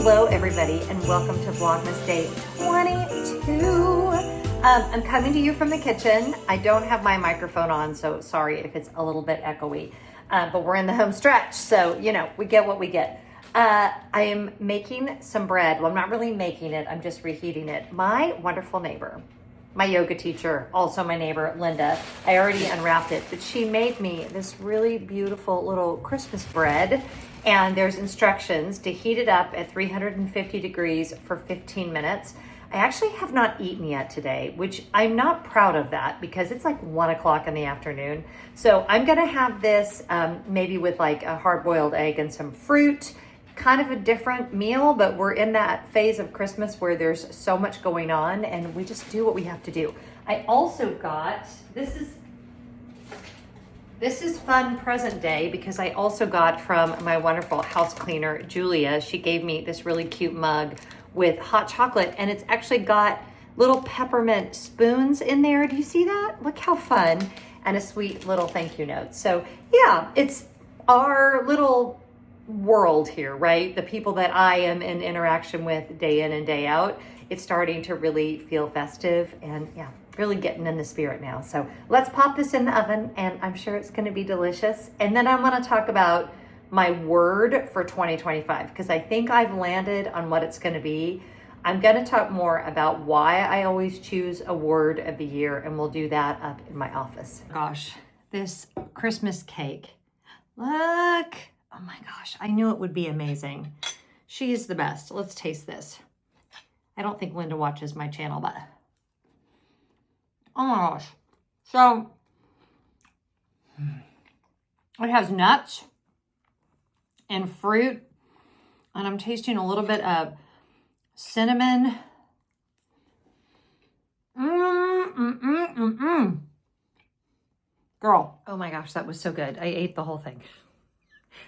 Hello everybody and welcome to Vlogmas Day 22. I'm coming to you from the kitchen. I don't have my microphone on, so sorry if it's a little bit echoey, but we're in the home stretch, so you know, we get what we get. I am making some bread. Well, I'm not really making it, I'm just reheating it. My wonderful neighbor, my yoga teacher, also my neighbor, Linda, I already unwrapped it, but she made me this really beautiful little Christmas bread, and there's instructions to heat it up at 350 degrees for 15 minutes. I actually have not eaten yet today, which I'm not proud of that because it's like 1 o'clock in the afternoon. So I'm gonna have this maybe with like a hard-boiled egg and some fruit, kind of a different meal, but we're in that phase of Christmas where there's so much going on and we just do what we have to do. I also got, this is fun present day because I also got from my wonderful house cleaner, Julia. She gave me this really cute mug with hot chocolate, and it's actually got little peppermint spoons in there. Do you see that? Look how fun. And a sweet little thank you note. So yeah, it's our little world here, right? The people that I am in interaction with day in and day out. It's starting to really feel festive and yeah, really getting in the spirit now. So let's pop this in the oven and I'm sure it's gonna be delicious. And then I wanna talk about my word for 2025 because I think I've landed on what it's gonna be. I'm gonna talk more about why I always choose a word of the year, and we'll do that up in my office. Gosh, this Christmas cake. Look, oh my gosh, I knew it would be amazing. She is the best. Let's taste this. I don't think Linda watches my channel, but oh my gosh. So it has nuts and fruit, and I'm tasting a little bit of cinnamon. Girl, oh my gosh, that was so good. I ate the whole thing.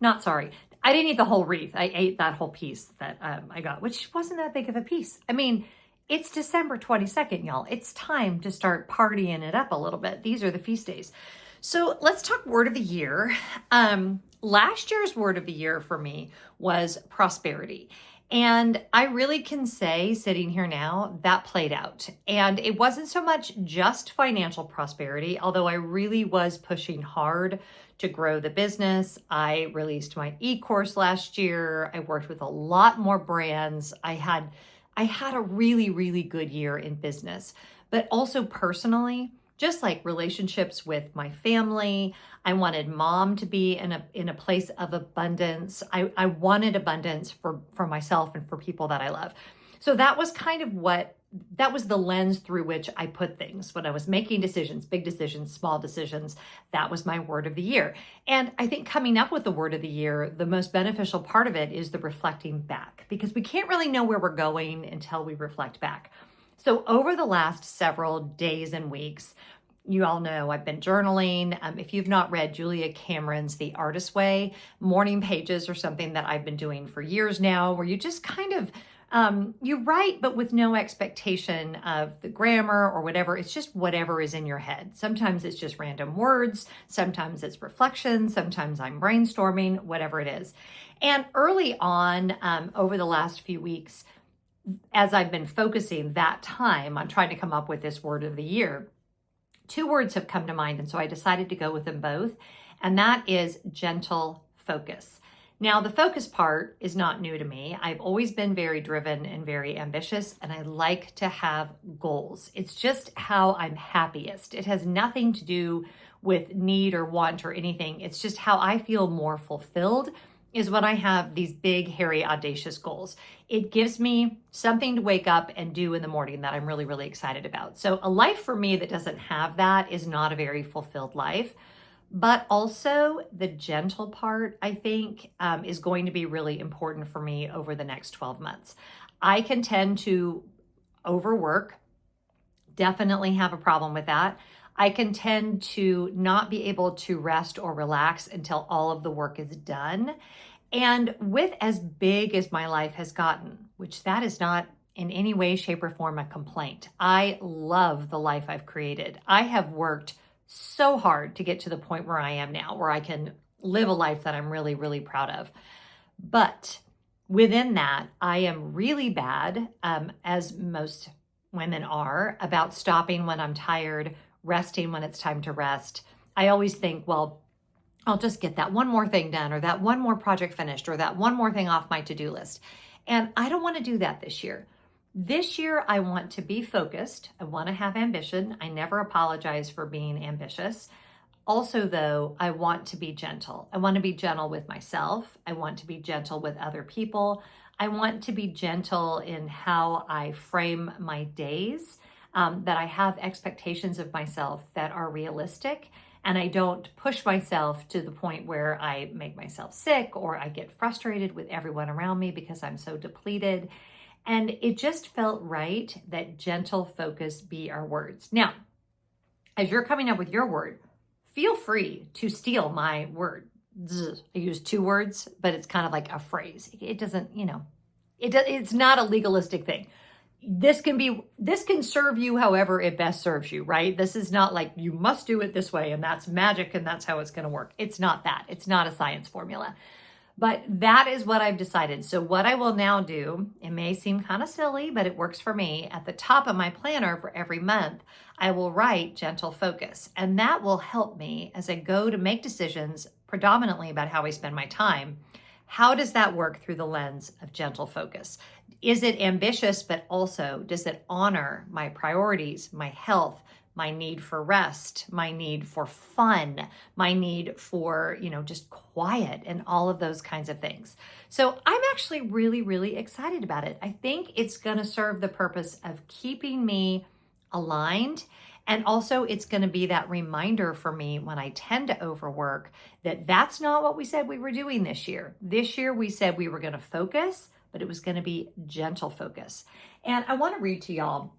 Not sorry. I didn't eat the whole wreath. I ate that whole piece that I got, which wasn't that big of a piece. I mean, it's December 22nd, y'all. It's time to start partying it up a little bit. These are the feast days. So let's talk word of the year. Last year's word of the year for me was prosperity. And I really can say, sitting here now, that played out. And it wasn't so much just financial prosperity, although I really was pushing hard to grow the business. I released my e-course last year. I worked with a lot more brands. I had a really, really good year in business, but also personally, just like relationships with my family. I wanted mom to be in a place of abundance. I wanted abundance for myself and for people that I love. So that was kind of that was the lens through which I put things when I was making decisions, big decisions, small decisions. That was my word of the year. And I think coming up with the word of the year, the most beneficial part of it is the reflecting back, because we can't really know where we're going until we reflect back. So over the last several days and weeks, you all know I've been journaling. If you've not read Julia Cameron's The Artist Way, morning pages are something that I've been doing for years now, where you just kind of, you write, but with no expectation of the grammar or whatever. It's just whatever is in your head. Sometimes it's just random words. Sometimes it's reflection. Sometimes I'm brainstorming, whatever it is. And early on, over the last few weeks, as I've been focusing that time on trying to come up with this word of the year, two words have come to mind, and so I decided to go with them both, and that is gentle focus. Now, the focus part is not new to me. I've always been very driven and very ambitious, and I like to have goals. It's just how I'm happiest. It has nothing to do with need or want or anything. It's just how I feel more fulfilled is when I have these big, hairy, audacious goals. It gives me something to wake up and do in the morning that I'm really, really excited about. So a life for me that doesn't have that is not a very fulfilled life. But also the gentle part, I think, is going to be really important for me over the next 12 months. I can tend to overwork, definitely have a problem with that. I can tend to not be able to rest or relax until all of the work is done. And with as big as my life has gotten, which that is not in any way, shape, or form a complaint. I love the life I've created. I have worked so hard to get to the point where I am now, where I can live a life that I'm really, really proud of. But within that, I am really bad, as most women are, about stopping when I'm tired, resting when it's time to rest. I always think, well, I'll just get that one more thing done, or that one more project finished, or that one more thing off my to-do list. And I don't want to do that this year. This year, I want to be focused. I want to have ambition. I never apologize for being ambitious. Also, though, I want to be gentle. I want to be gentle with myself. I want to be gentle with other people. I want to be gentle in how I frame my days, that I have expectations of myself that are realistic, and I don't push myself to the point where I make myself sick or I get frustrated with everyone around me because I'm so depleted. And it just felt right that gentle focus be our words. Now, as you're coming up with your word, feel free to steal my word. I use 2 words, but it's kind of like a phrase. It doesn't, it's not a legalistic thing. This can serve you however it best serves you, right? This is not like you must do it this way and that's magic and that's how it's going to work. It's not that. It's not a science formula. But that is what I've decided. So what I will now do, it may seem kind of silly, but it works for me. At the top of my planner for every month, I will write gentle focus. And that will help me as I go to make decisions predominantly about how I spend my time. How does that work through the lens of gentle focus? Is it ambitious, but also does it honor my priorities, my health, my need for rest, my need for fun, my need for, just quiet and all of those kinds of things. So I'm actually really, really excited about it. I think it's going to serve the purpose of keeping me aligned. And also it's going to be that reminder for me when I tend to overwork that that's not what we said we were doing this year. This year we said we were going to focus, but it was going to be gentle focus. And I want to read to y'all.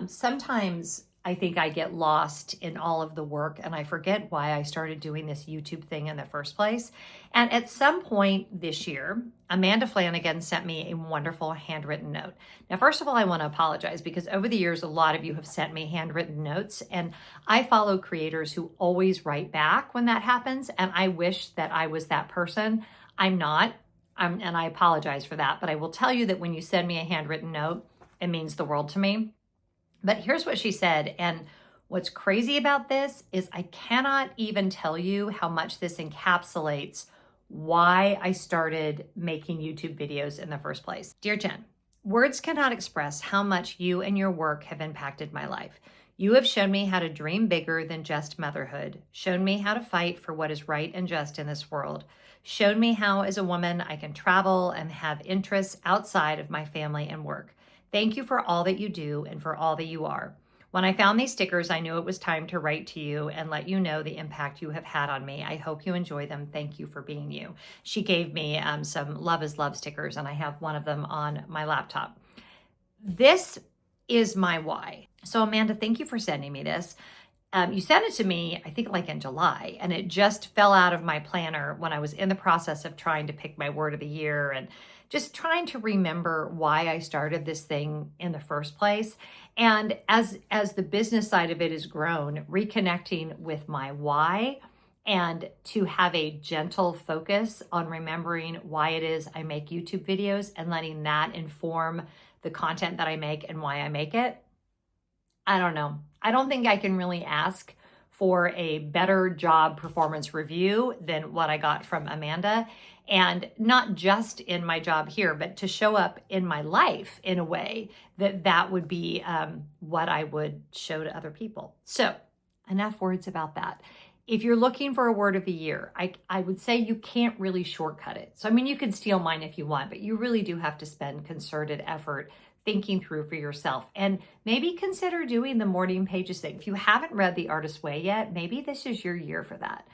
Sometimes I think I get lost in all of the work and I forget why I started doing this YouTube thing in the first place. And at some point this year, Amanda Flanagan sent me a wonderful handwritten note. Now, first of all, I want to apologize because over the years, a lot of you have sent me handwritten notes, and I follow creators who always write back when that happens. And I wish that I was that person. I'm not. And I apologize for that. But I will tell you that when you send me a handwritten note, it means the world to me. But here's what she said. And what's crazy about this is I cannot even tell you how much this encapsulates why I started making YouTube videos in the first place. Dear Jen, words cannot express how much you and your work have impacted my life. You have shown me how to dream bigger than just motherhood, shown me how to fight for what is right and just in this world, shown me how as a woman I can travel and have interests outside of my family and work. Thank you for all that you do and for all that you are. When I found these stickers, I knew it was time to write to you and let you know the impact you have had on me. I hope you enjoy them. Thank you for being you. She gave me some Love is Love stickers, and I have one of them on my laptop. This is my why. So Amanda, thank you for sending me this. You sent it to me, I think like in July, and it just fell out of my planner when I was in the process of trying to pick my word of the year and just trying to remember why I started this thing in the first place. And as the business side of it has grown, reconnecting with my why and to have a gentle focus on remembering why it is I make YouTube videos and letting that inform the content that I make and why I make it. I don't know. I don't think I can really ask for a better job performance review than what I got from Amanda. And not just in my job here, but to show up in my life in a way that would be what I would show to other people. So enough words about that. If you're looking for a word of the year, I would say you can't really shortcut it. So, I mean, you can steal mine if you want, but you really do have to spend concerted effort thinking through for yourself. And maybe consider doing the morning pages thing. If you haven't read The Artist's Way yet, maybe this is your year for that.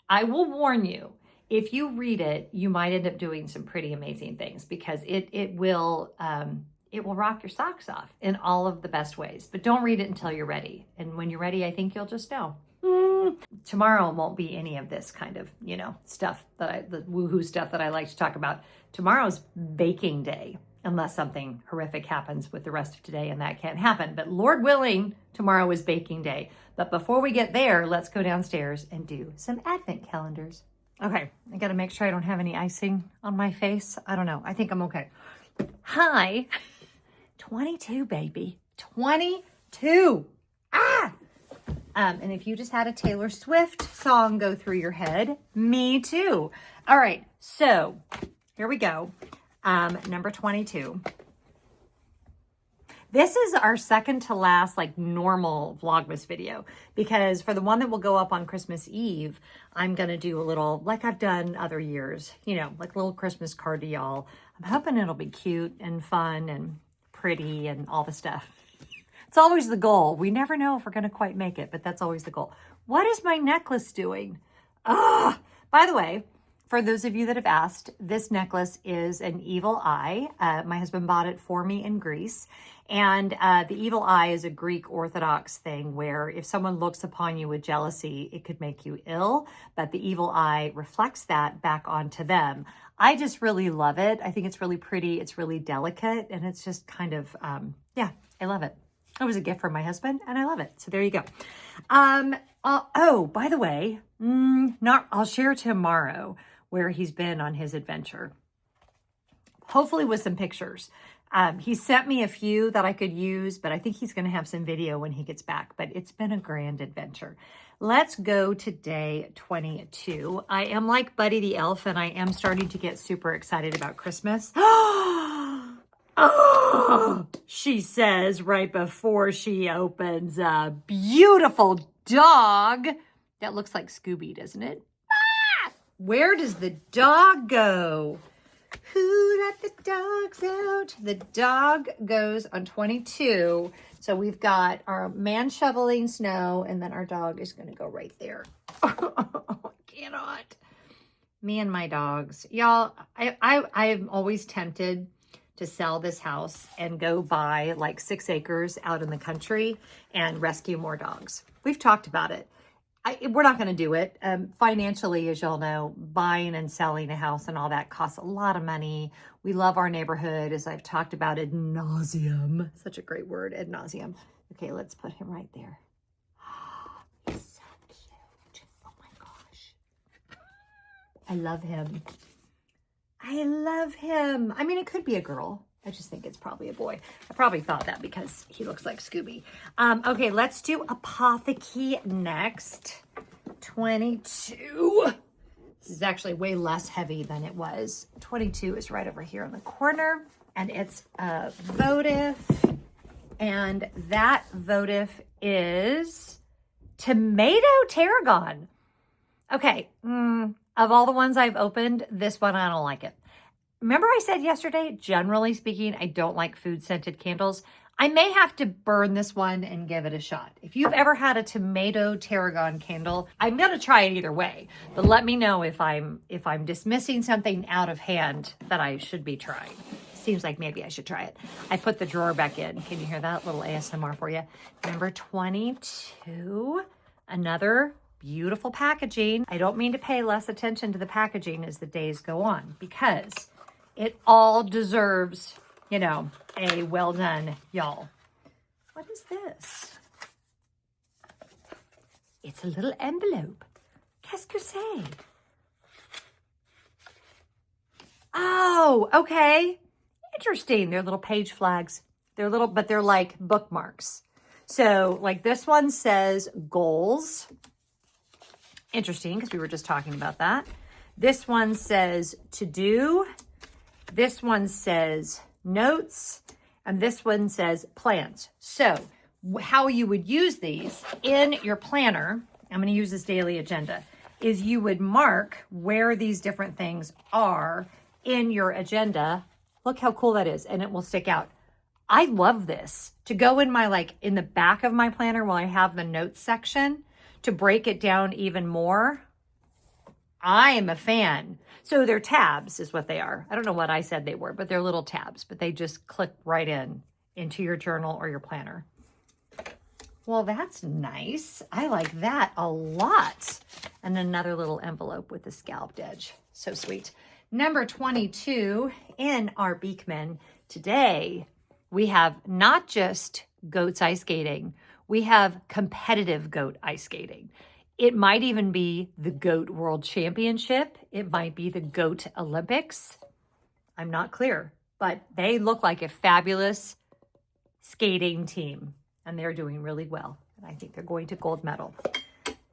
I will warn you, if you read it, you might end up doing some pretty amazing things because it will rock your socks off in all of the best ways. But don't read it until you're ready. And when you're ready, I think you'll just know. Tomorrow won't be any of this kind of, stuff the woohoo stuff that I like to talk about. Tomorrow's baking day, unless something horrific happens with the rest of today, and that can't happen. But Lord willing, tomorrow is baking day. But before we get there, let's go downstairs and do some advent calendars. Okay, I gotta make sure I don't have any icing on my face. I don't know. I think I'm okay. Hi. 22, baby. 22. Ah! And if you just had a Taylor Swift song go through your head, me too. All right, so here we go. Number 22. This is our second to last like normal Vlogmas video, because for the one that will go up on Christmas Eve, I'm going to do a little, like I've done other years, you know, like a little Christmas card to y'all. I'm hoping it'll be cute and fun and pretty and all the stuff. It's always the goal. We never know if we're going to quite make it, but that's always the goal. What is my necklace doing? Ah, by the way, for those of you that have asked, this necklace is an evil eye. My husband bought it for me in Greece. And the evil eye is a Greek Orthodox thing where if someone looks upon you with jealousy, it could make you ill, but the evil eye reflects that back onto them. I just really love it. I think it's really pretty. It's really delicate. And it's just kind of, yeah, I love it. It was a gift from my husband and I love it. So there you go. Oh, by the way, I'll share tomorrow where he's been on his adventure. Hopefully with some pictures. He sent me a few that I could use, but I think he's going to have some video when he gets back. But it's been a grand adventure. Let's go to day 22. I am like Buddy the Elf, and I am starting to get super excited about Christmas. Oh, she says right before she opens a beautiful dog that looks like Scooby, doesn't it? Ah! Where does the dog go? Who let the dogs out? The dog goes on 22. So we've got our man shoveling snow, and then our dog is going to go right there. I cannot. Me and my dogs. Y'all, I'm always tempted to sell this house and go buy like 6 acres out in the country and rescue more dogs. We've talked about it. We're not going to do it. Financially, as y'all know, buying and selling a house and all that costs a lot of money. We love our neighborhood, as I've talked about ad nauseum. Such a great word, ad nauseum. Okay, let's put him right there. He's so cute. Oh my gosh. I love him. I love him. I mean, it could be a girl. I just think it's probably a boy. I probably thought that because he looks like Scooby. Okay, let's do Apothecary next. 22. This is actually way less heavy than it was. 22 is right over here in the corner, and it's a votive. And that votive is tomato tarragon. Okay, of all the ones I've opened, this one, I don't like it. Remember I said yesterday, generally speaking, I don't like food-scented candles. I may have to burn this one and give it a shot. If you've ever had a tomato tarragon candle, I'm going to try it either way. But let me know if I'm dismissing something out of hand that I should be trying. Seems like maybe I should try it. I put the drawer back in. Can you hear that? Little ASMR for you. Number 22, another beautiful packaging. I don't mean to pay less attention to the packaging as the days go on, because it all deserves, you know, a well done, y'all. What is this? It's a little envelope. Qu'est-ce que c'est? Oh, okay. Interesting. They're little page flags. They're little, but they're like bookmarks. So like this one says goals. Interesting, because we were just talking about that. This one says to do. This one says notes. And this one says plans. So how you would use these in your planner, I'm going to use this daily agenda, is you would mark where these different things are in your agenda. Look how cool that is. And it will stick out. I love this to go in my, like in the back of my planner while I have the notes section to break it down even more. I am a fan. So they're tabs is what they are. I don't know what I said they were, but they're little tabs, but they just click right into your journal or your planner. Well, that's nice. I like that a lot. And another little envelope with the scalloped edge. So sweet. Number 22 in our Beekman today, we have not just goats ice skating. We have competitive goat ice skating. It might even be the GOAT World Championship. It might be the GOAT Olympics. I'm not clear, but they look like a fabulous skating team, and they're doing really well. And I think they're going to gold medal.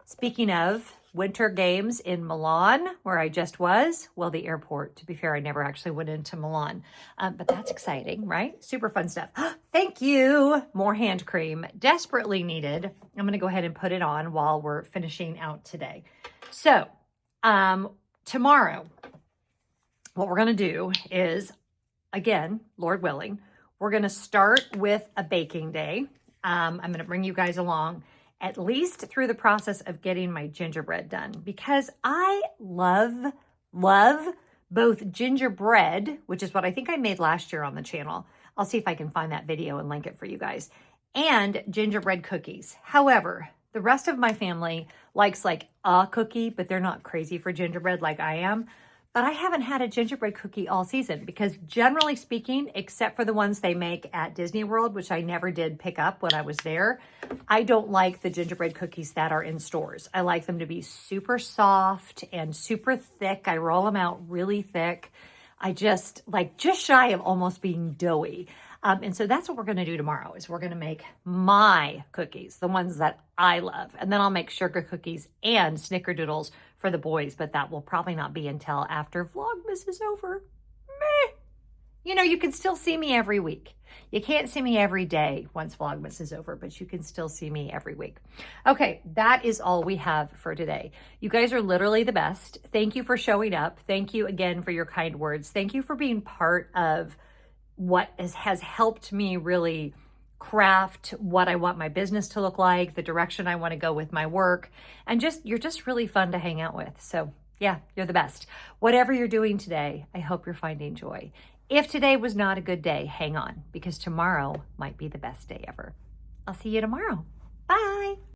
Speaking of winter games in Milan, where I just was, well, the airport, to be fair, I never actually went into Milan, but that's exciting, right? Super fun stuff. Thank you. More hand cream, desperately needed. I'm going to go ahead and put it on while we're finishing out today. So tomorrow, what we're going to do is, again, Lord willing, we're going to start with a baking day. I'm going to bring you guys along at least through the process of getting my gingerbread done, because I love both gingerbread, which is what I think I made last year on the channel. I'll see if I can find that video and link it for you guys, and gingerbread cookies. However, the rest of my family likes like a cookie, but they're not crazy for gingerbread like I am. But I haven't had a gingerbread cookie all season because, generally speaking, except for the ones they make at Disney World, which I never did pick up when I was there, I don't like the gingerbread cookies that are in stores. I like them to be super soft and super thick. I roll them out really thick. I just shy of almost being doughy. And so that's what we're going to do tomorrow, is we're going to make my cookies, the ones that I love. And then I'll make sugar cookies and snickerdoodles for the boys, but that will probably not be until after Vlogmas is over. Meh. You know, you can still see me every week. You can't see me every day once Vlogmas is over, but you can still see me every week. Okay, that is all we have for today. You guys are literally the best. Thank you for showing up. Thank you again for your kind words. Thank you for being part of what has helped me really craft what I want my business to look like, the direction I want to go with my work, and you're just really fun to hang out with. So yeah, you're the best. Whatever you're doing today, I hope you're finding joy. If today was not a good day, hang on, because tomorrow might be the best day ever. I'll see you tomorrow. Bye.